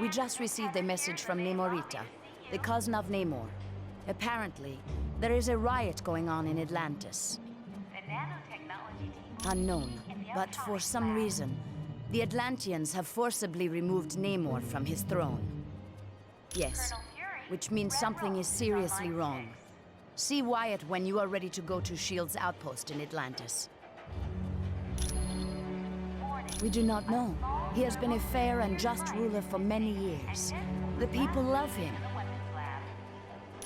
We just received a message from Nemorita, the cousin of Namor. Apparently, there is a riot going on in Atlantis. Unknown, but for some reason, the Atlanteans have forcibly removed Namor from his throne. Yes, which means something is seriously wrong. See Wyatt when you are ready to go to S.H.I.E.L.D.'s outpost in Atlantis. We do not know. He has been a fair and just ruler for many years. The people love him.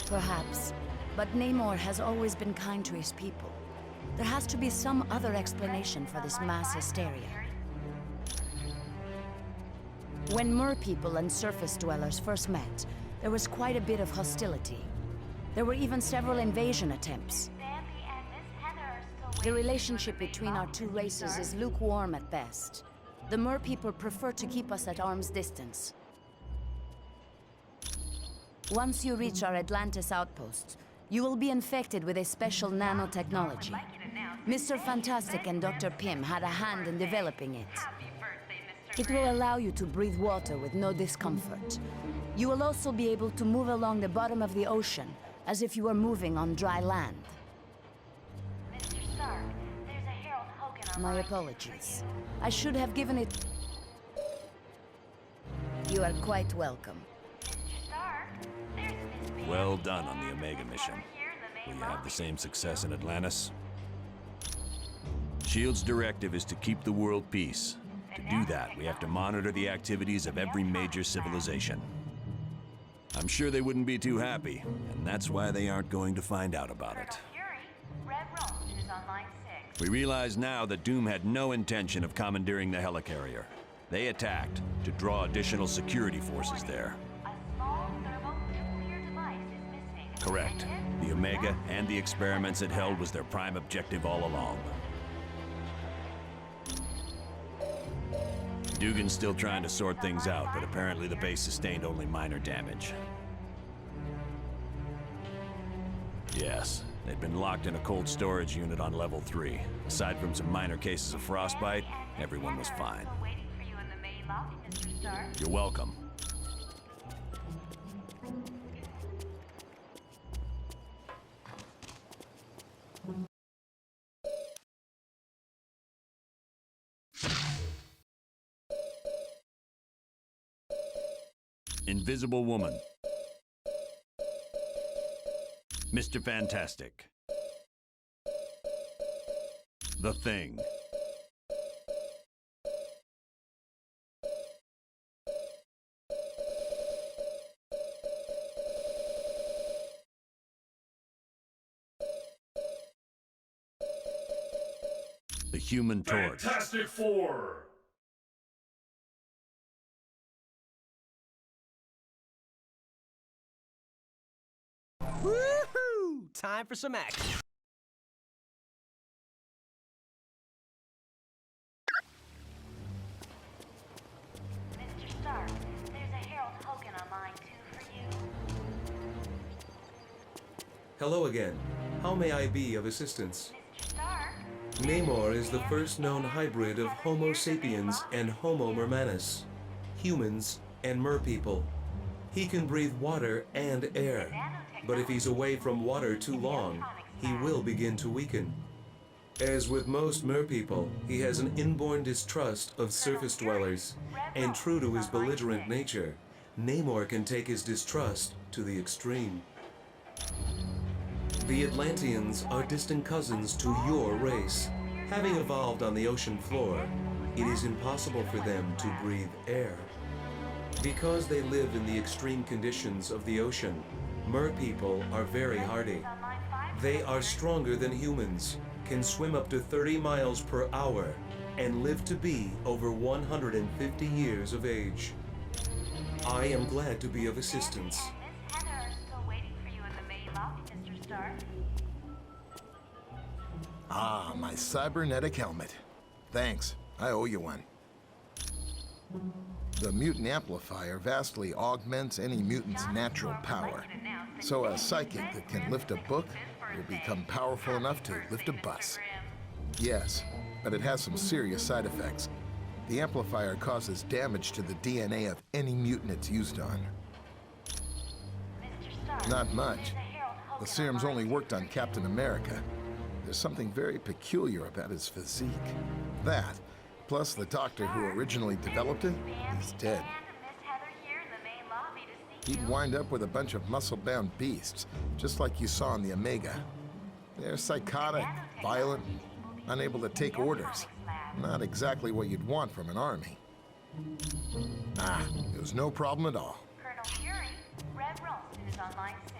Perhaps, but Namor has always been kind to his people. There has to be some other explanation for this mass hysteria. When Mer people and surface dwellers first met, there was quite a bit of hostility. There were even several invasion attempts. The relationship between our two races is lukewarm at best. The Mer people prefer to keep us at arm's distance. Once you reach our Atlantis outpost, you will be infected with a special nanotechnology. Mr. Fantastic and Dr. Pym had a hand in developing it. It will allow you to breathe water with no discomfort. You will also be able to move along the bottom of the ocean, as if you were moving on dry land. Mr. Stark, there's a Harold Hogan on My apologies. I should have given it... You are quite welcome. Mr. Stark, there's Miss Pym. Well done on the Omega mission. Will you have the same success in Atlantis? S.H.I.E.L.D.'s directive is to keep the world peace. To do that, we have to monitor the activities of every major civilization. I'm sure they wouldn't be too happy, and that's why they aren't going to find out about it. Red Rose is on line 6. We realize now that Doom had no intention of commandeering the helicarrier. They attacked to draw additional security forces there. A small thermonuclear device is missing. Correct. The Omega and the experiments it held was their prime objective all along. Dugan's still trying to sort things out, but apparently the base sustained only minor damage. Yes, they'd been locked in a cold storage unit on level 3. Aside from some minor cases of frostbite, everyone was fine. You're welcome. Invisible Woman. Mr. Fantastic. The Thing. The Human Torch. Fantastic Four! Woohoo! Time for some action. Mr. Stark, there's a Harold Hogan on line 2 for you. Hello again. How may I be of assistance? Mr. Stark? Namor is the first known hybrid of Homo sapiens and Homo mermanus, humans and merpeople. He can breathe water and air, but if he's away from water too long, he will begin to weaken. As with most merpeople, he has an inborn distrust of surface dwellers, and true to his belligerent nature, Namor can take his distrust to the extreme. The Atlanteans are distant cousins to your race. Having evolved on the ocean floor, it is impossible for them to breathe air. Because they live in the extreme conditions of the ocean, merpeople are very hardy. They are stronger than humans, can swim up to 30 miles per hour, and live to be over 150 years of age. I am glad to be of assistance. Miss Heather are still waiting for you in the main lobby, Mr. Stark. Ah, my cybernetic helmet. Thanks, I owe you one. The mutant amplifier vastly augments any mutant's natural power. So a psychic that can lift a book will become powerful enough to lift a bus. Yes, but it has some serious side effects. The amplifier causes damage to the DNA of any mutant it's used on. Mr. Stark, Not much. there's a Harold Hogan The serum's on only line worked on Captain America. There's something very peculiar about his physique. That, plus the doctor who originally developed it, is dead. and Miss Heather here in the main lobby to see He'd you. wind up with a bunch of muscle-bound beasts, just like you saw in the Omega. They're psychotic, violent, unable to take orders. Not exactly what you'd want from an army. It was no problem at all. Colonel Fury, Red Ralston is on line 6.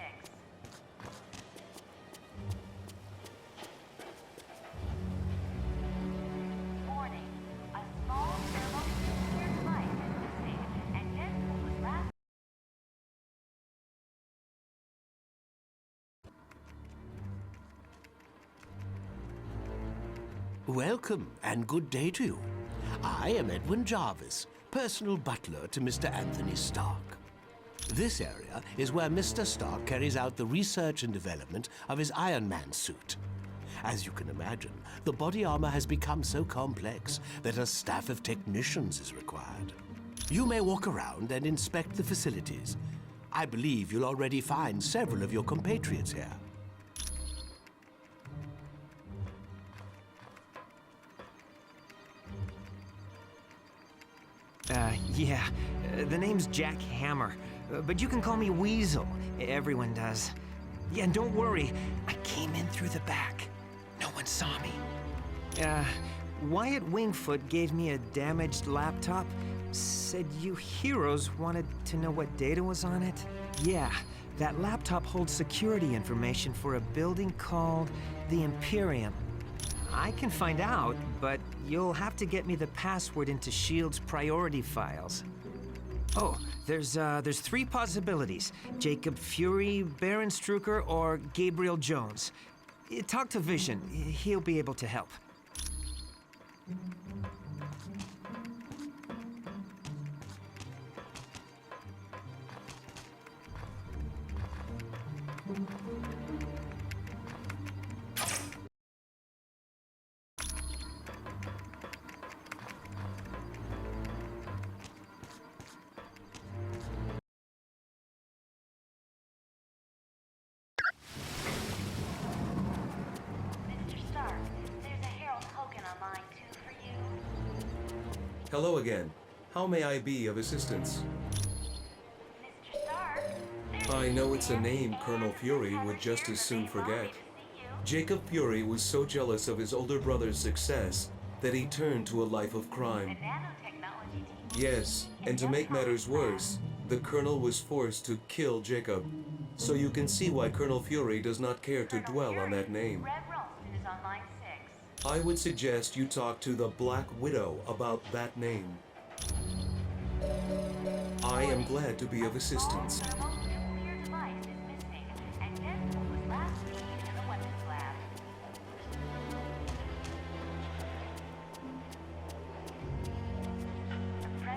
Warning, a small thermonuclear device is missing, and this was last. Welcome, and good day to you. I am Edwin Jarvis, personal butler to Mr. Anthony Stark. This area is where Mr. Stark carries out the research and development of his Iron Man suit. As you can imagine, the body armor has become so complex that a staff of technicians is required. You may walk around and inspect the facilities. I believe you'll already find several of your compatriots here. The name's Jack Hammer, but you can call me Weasel. Everyone does. Yeah, and don't worry, I came in through the back. No one saw me. Wyatt Wingfoot gave me a damaged laptop. Said you heroes wanted to know what data was on it? Yeah, that laptop holds security information for a building called the Imperium. I can find out, but you'll have to get me the password into S.H.I.E.L.D.'s priority files. Oh, there's 3 possibilities. Jacob Fury, Baron Strucker, or Gabriel Jones. Talk to Vision. He'll be able to help. Mr. Stark, there's a Harold Hogan on line 2 for you. Hello again. How may I be of assistance? Mr. Stark, there's I know it's a name Colonel Fury would just as soon forget. Jacob Fury was so jealous of his older brother's success that he turned to a life of crime. nanotechnology team. Yes, and to make matters worse, the Colonel was forced to kill Jacob. So you can see why Colonel Fury does not care to dwell on that name. Red Ralston is on line 6. I would suggest you talk to the Black Widow about that name. I am glad to be of assistance. Thermonuclear device is missing, and this was last seen in the weapons lab.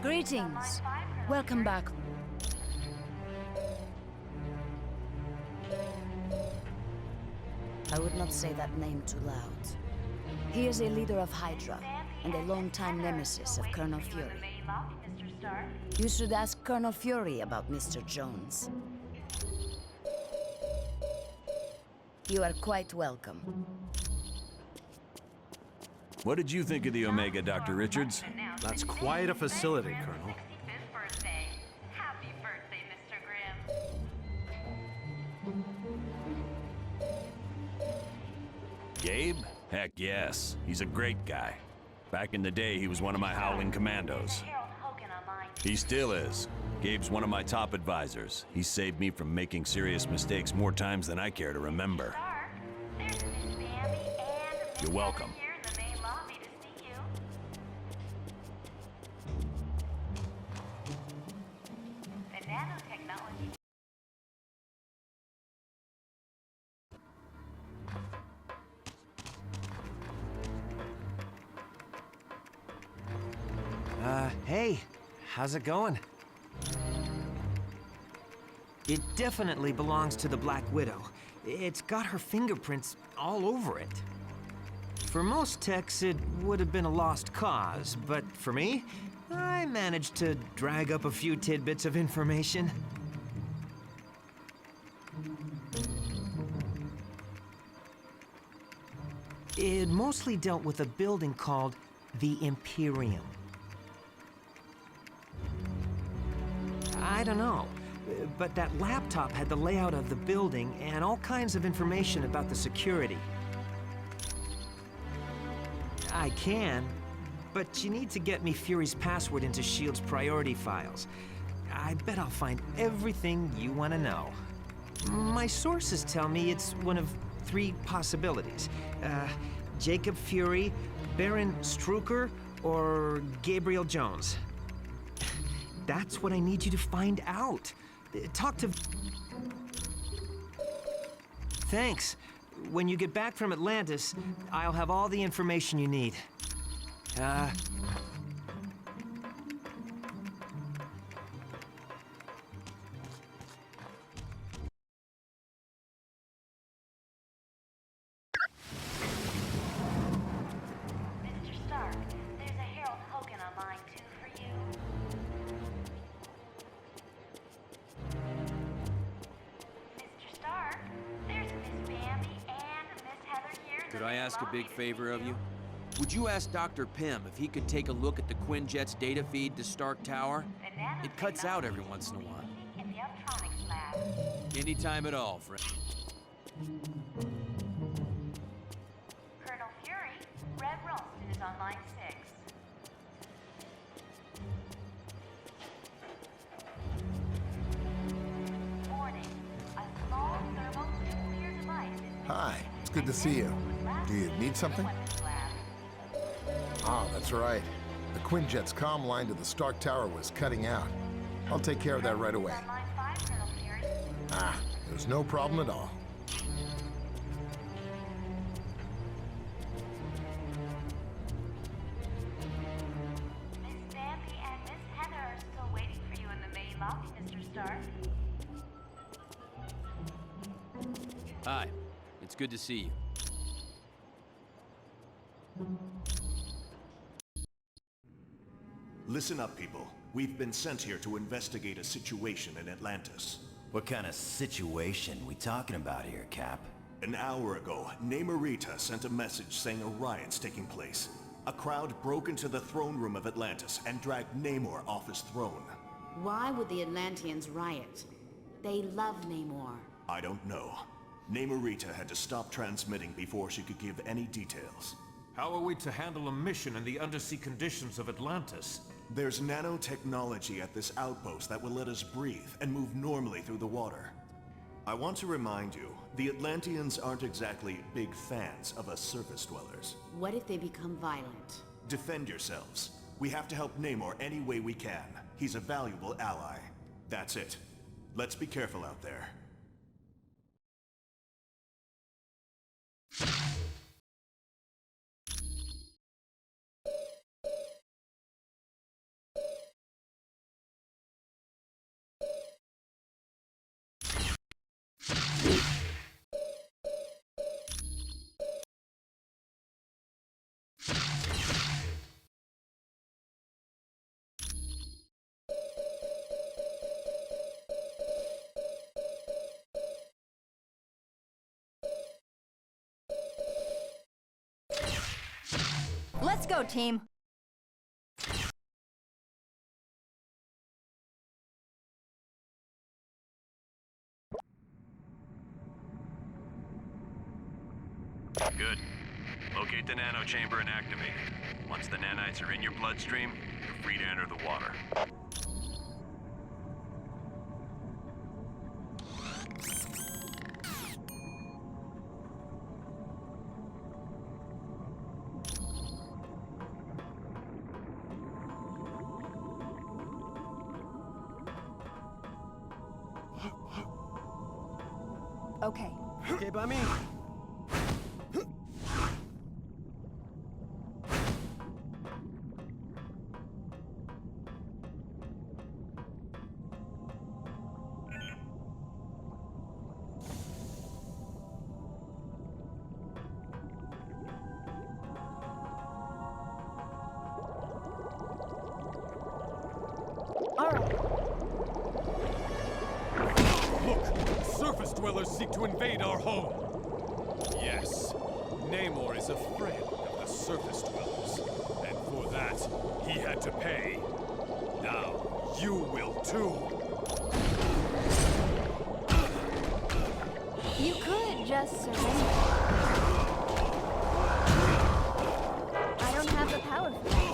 Greetings. Welcome back. I would not say that name too loud. He is a leader of Hydra and a longtime nemesis of Colonel Fury. Main lobby, Mr. Stark. You should ask Colonel Fury about Mr. Jones. You are quite welcome. What did you think of the Omega, Dr. Richards? That's quite a facility, Colonel. 65th birthday. Happy birthday, Mr. Grimm. Gabe? Heck yes. He's a great guy. Back in the day, he was one of my Howling Commandos. Harold Hogan on line. He still is. Gabe's one of my top advisors. He saved me from making serious mistakes more times than I care to remember. Stark, there's Miss Bambi and Miss You're welcome. Heather here in the main lobby to see you. The nanotechnology. Hey, how's it going? It definitely belongs to the Black Widow. It's got her fingerprints all over it. For most techs, it would have been a lost cause, but for me, I managed to drag up a few tidbits of information. It mostly dealt with a building called the Imperium. I don't know, but that laptop had the layout of the building and all kinds of information about the security. I can, but you need to get me Fury's password into S.H.I.E.L.D.'s priority files. I bet I'll find everything you want to know. My sources tell me it's one of 3 possibilities. Jacob Fury, Baron Strucker, or Gabriel Jones. That's what I need you to find out. Talk to... Thanks. When you get back from Atlantis, I'll have all the information you need. Mr. Stark, there's a Harold Hogan on line 2 for you. Mr. Stark, there's Miss Bambi and Miss Heather here. Could I ask a big favor of you? Would you ask Dr. Pym if he could take a look at the Quinjet's data feed to Stark Tower? It cuts out every once in a while. In the electronics lab. Anytime at all, friend. Colonel Fury, Red Ralston is on line 6. Warning, a small thermonuclear device is... Hi, it's good to see you. Do you need something? Ah, that's right. The Quinjet's comm line to the Stark Tower was cutting out. I'll take care of that right away. On line 5, Colonel Fury. Ah, there's no problem at all. Miss Bambi and Miss Heather are still waiting for you in the main lobby, Mr. Stark. Hi. It's good to see you. Listen up, people. We've been sent here to investigate a situation in Atlantis. What kind of situation we talking about here, Cap? An hour ago, Namorita sent a message saying a riot's taking place. A crowd broke into the throne room of Atlantis and dragged Namor off his throne. Why would the Atlanteans riot? They love Namor. I don't know. Namorita had to stop transmitting before she could give any details. How are we to handle a mission in the undersea conditions of Atlantis? There's nanotechnology at this outpost that will let us breathe and move normally through the water. I want to remind you, the Atlanteans aren't exactly big fans of us surface dwellers. What if they become violent? Defend yourselves. We have to help Namor any way we can. He's a valuable ally. That's it. Let's be careful out there. Let's go, team. Good. Locate the nano chamber and activate it. Once the nanites are in your bloodstream, you're free to enter the water. Okay. Okay, by me. dwellers seek to invade our home. Yes, Namor is afraid of the surface dwellers, and for that, he had to pay. Now, you will too. You could just surrender. I don't have the power for that.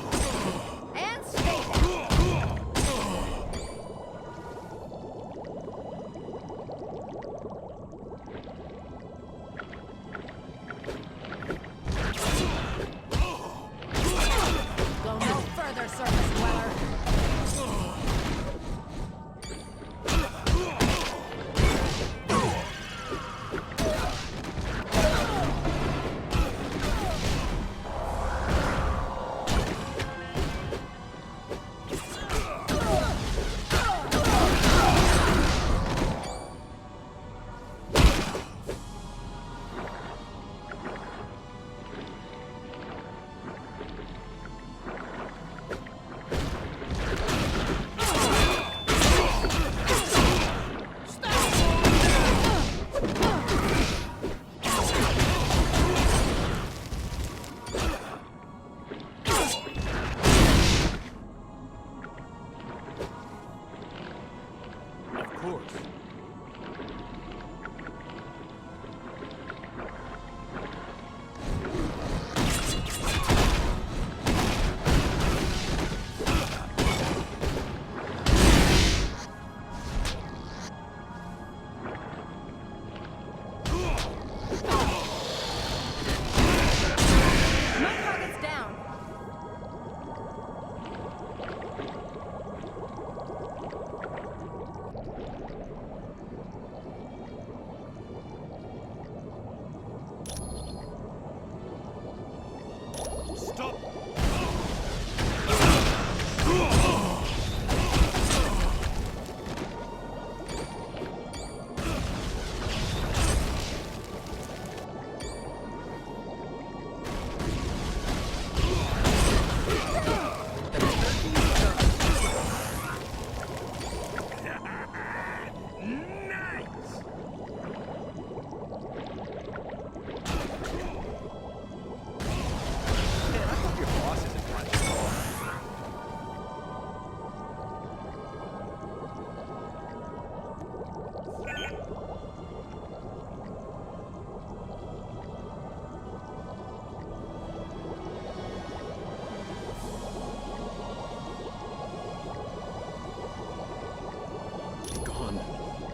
And stay there. Go no further, surface dweller.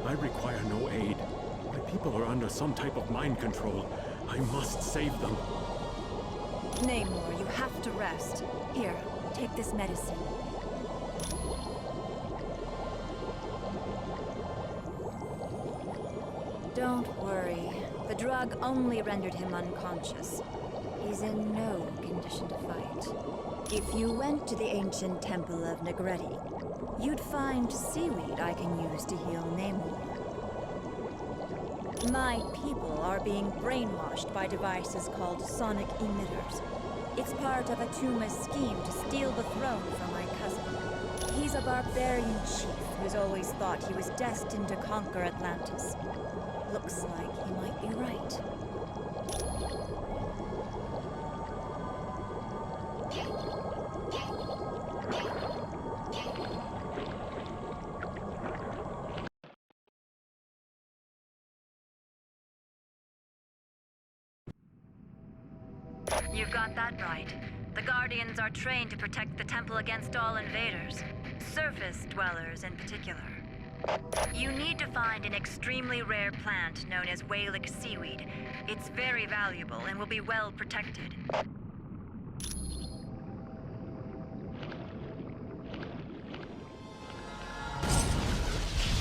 I require no aid. My people are under some type of mind control. I must save them. Namor, you have to rest. Here, take this medicine. Don't worry. The drug only rendered him unconscious. He's in no condition to fight. If you went to the ancient temple of Negretti, you'd find seaweed I can use to heal Namor. My people are being brainwashed by devices called sonic emitters. It's part of Atuma's scheme to steal the throne from my cousin. He's a barbarian chief who's always thought he was destined to conquer Atlantis. Looks like he might be right. You've got that right. The Guardians are trained to protect the temple against all invaders, surface dwellers in particular. You need to find an extremely rare plant known as whalic seaweed. It's very valuable and will be well protected.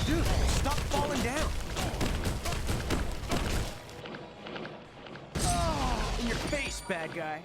Dude, stop falling down! Oh, in your face, bad guy.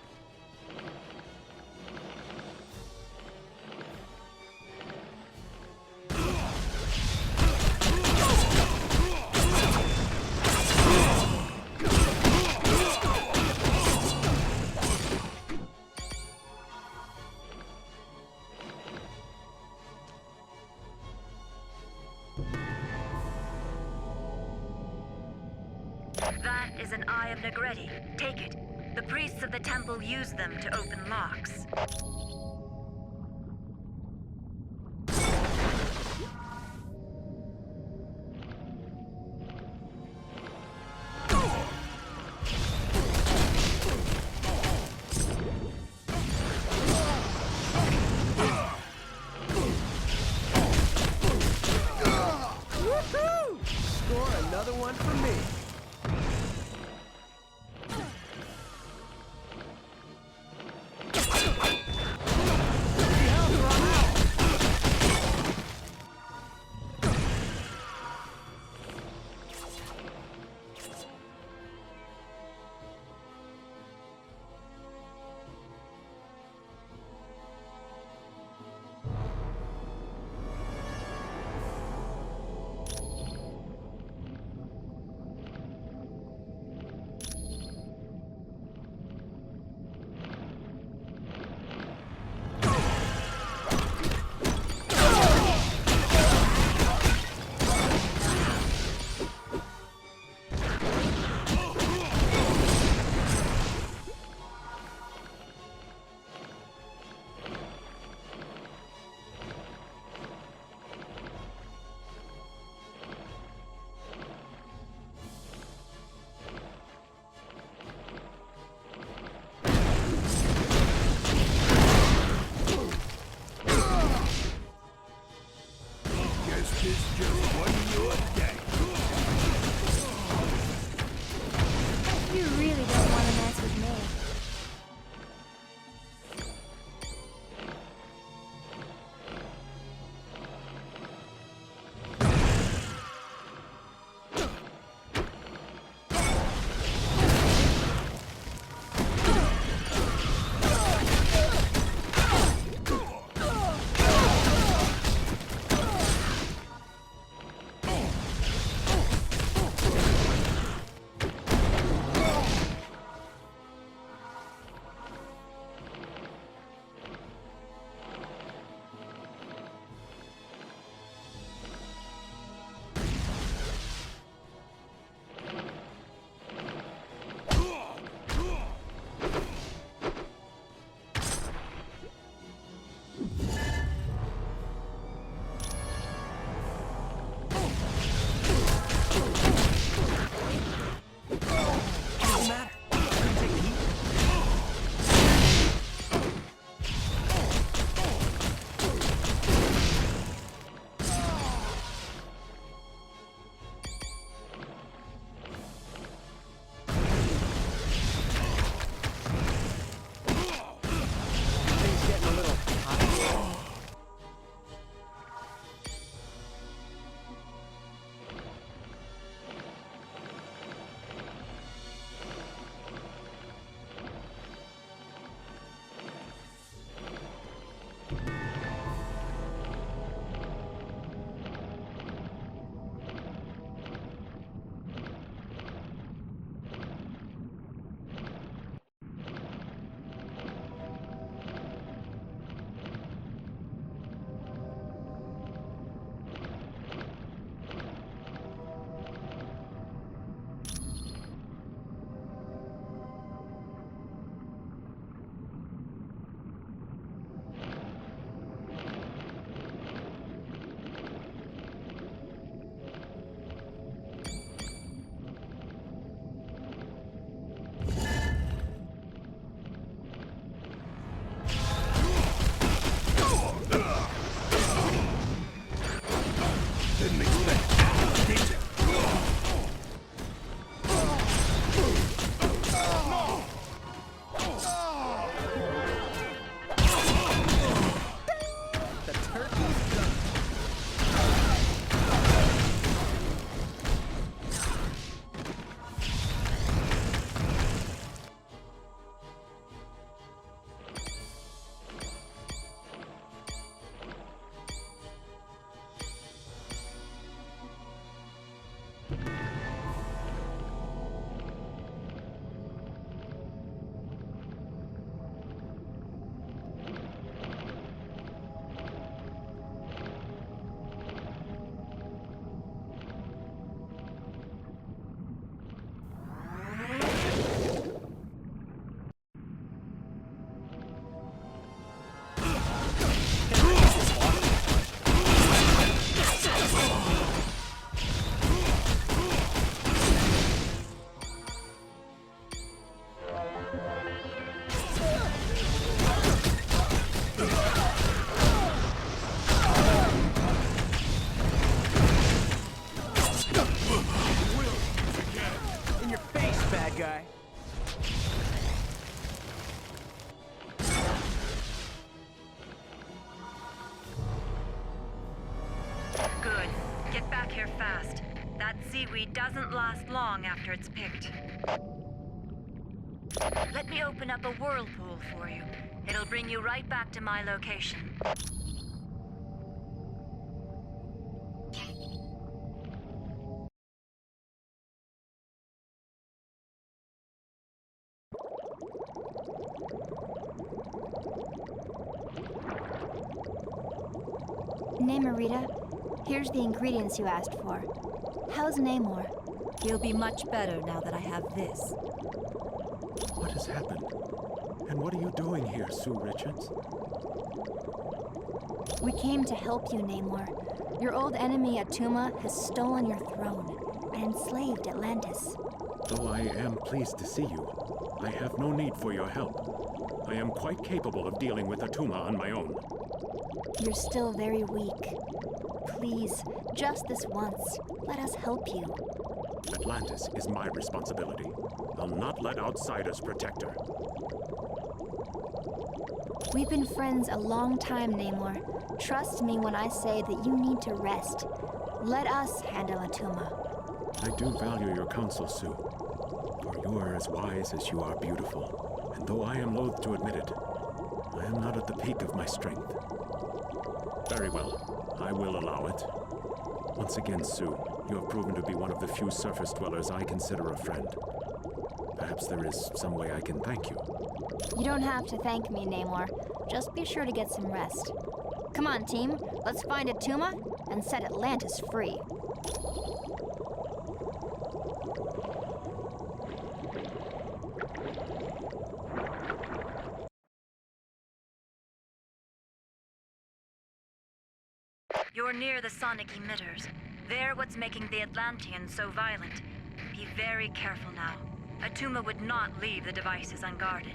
plant is an Eye of Negretti. Take it. The priests of the temple use them to open locks. Score another one for me. seaweed doesn't last long after it's picked. Let me open up a whirlpool for you. It'll bring you right back to my location. Namorita, here's the ingredients you asked for. How's Namor? He'll be much better now that I have this. What has happened? And what are you doing here, Sue Richards? We came to help you, Namor. Your old enemy Atuma has stolen your throne and enslaved Atlantis. Though I am pleased to see you, I have no need for your help. I am quite capable of dealing with Atuma on my own. You're still very weak. Please, just this once, let us help you. Atlantis is my responsibility. I'll not let outsiders protect her. We've been friends a long time, Namor. Trust me when I say that you need to rest. Let us handle Atuma. I do value your counsel, Sue. For you are as wise as you are beautiful. And though I am loath to admit it, I am not at the peak of my strength. Very well. I will allow it. Once again, Sue, you have proven to be one of the few surface dwellers I consider a friend. Perhaps there is some way I can thank you. You don't have to thank me, Namor. Just be sure to get some rest. Come on, team. Let's find Atuma and set Atlantis free. You're near the sonic emitters. They're what's making the Atlanteans so violent. Be very careful now. Atuma would not leave the devices unguarded.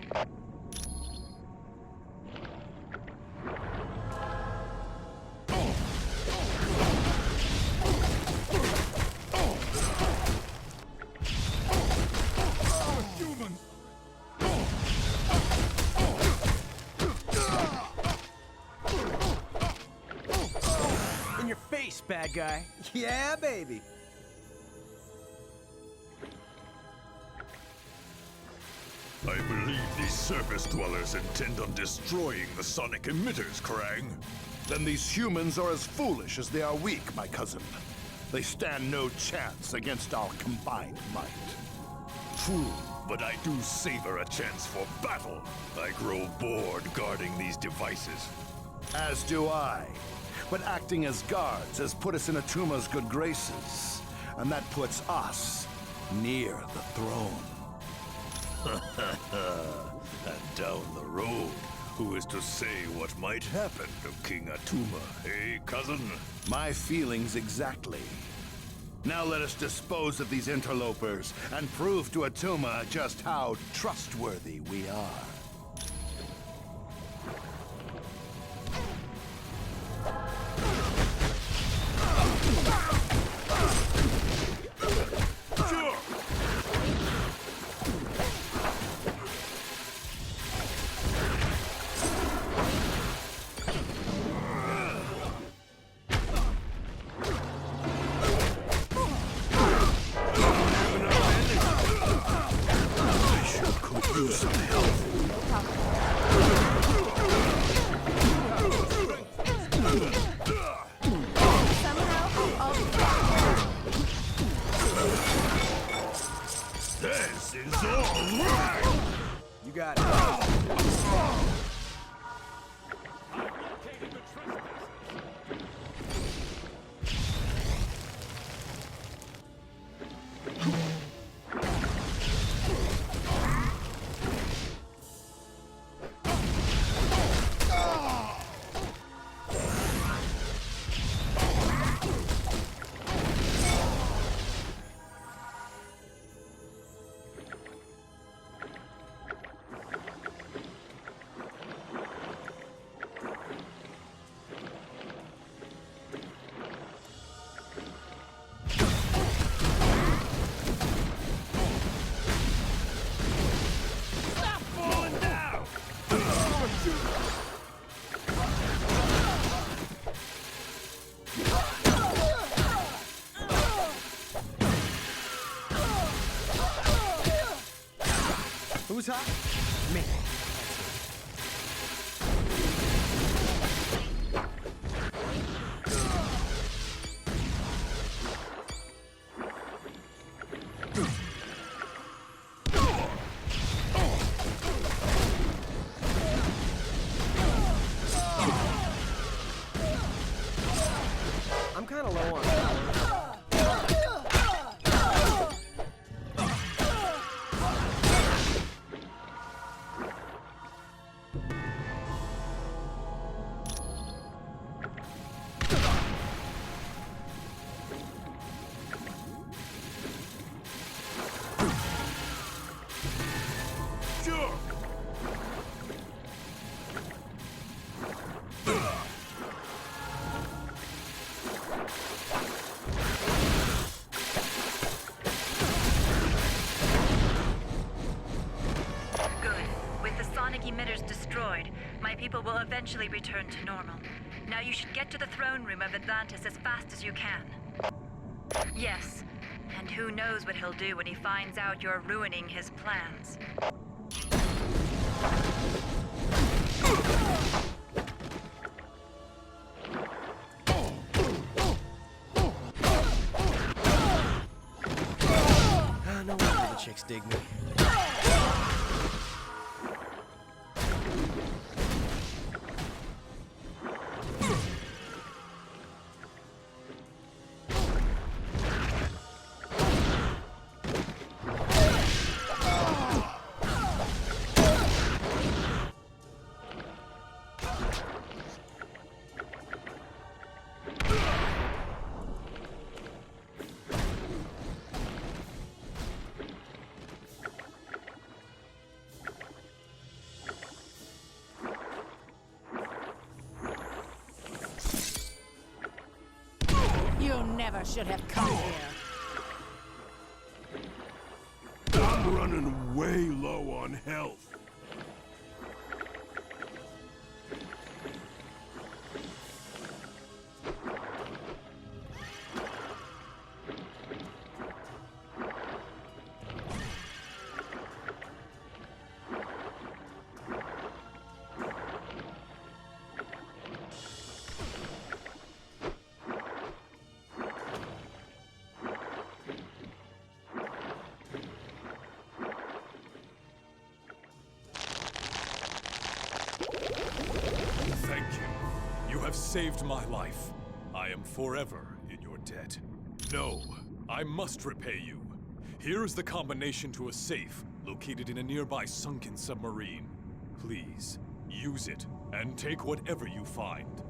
In your face, bad guy. Yeah, baby. I believe these surface dwellers intend on destroying the sonic emitters, Krang. Then these humans are as foolish as they are weak, my cousin. They stand no chance against our combined might. True, but I do savor a chance for battle. I grow bored guarding these devices. As do I. But acting as guards has put us in Atuma's good graces. And that puts us near the throne. And down the road, who is to say what might happen to King Atuma, eh, cousin? My feelings exactly. Now let us dispose of these interlopers and prove to Atuma just how trustworthy we are. This is all right! You got it. was hot? Man. I'm kind of low on power. emitters destroyed, my people will eventually return to normal. Now you should get to the throne room of Atlantis as fast as you can. Yes, and who knows what he'll do when he finds out you're ruining his plans. No wonder the chicks dig me. You never should have come here. I'm running way low on health. Saved my life. I am forever in your debt. No, I must repay you. Here is the combination to a safe located in a nearby sunken submarine. Please, use it and take whatever you find.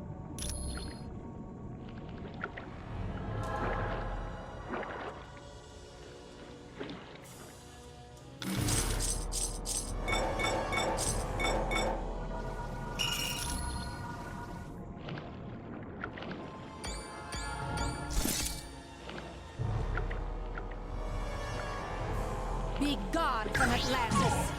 Be gone from Atlantis!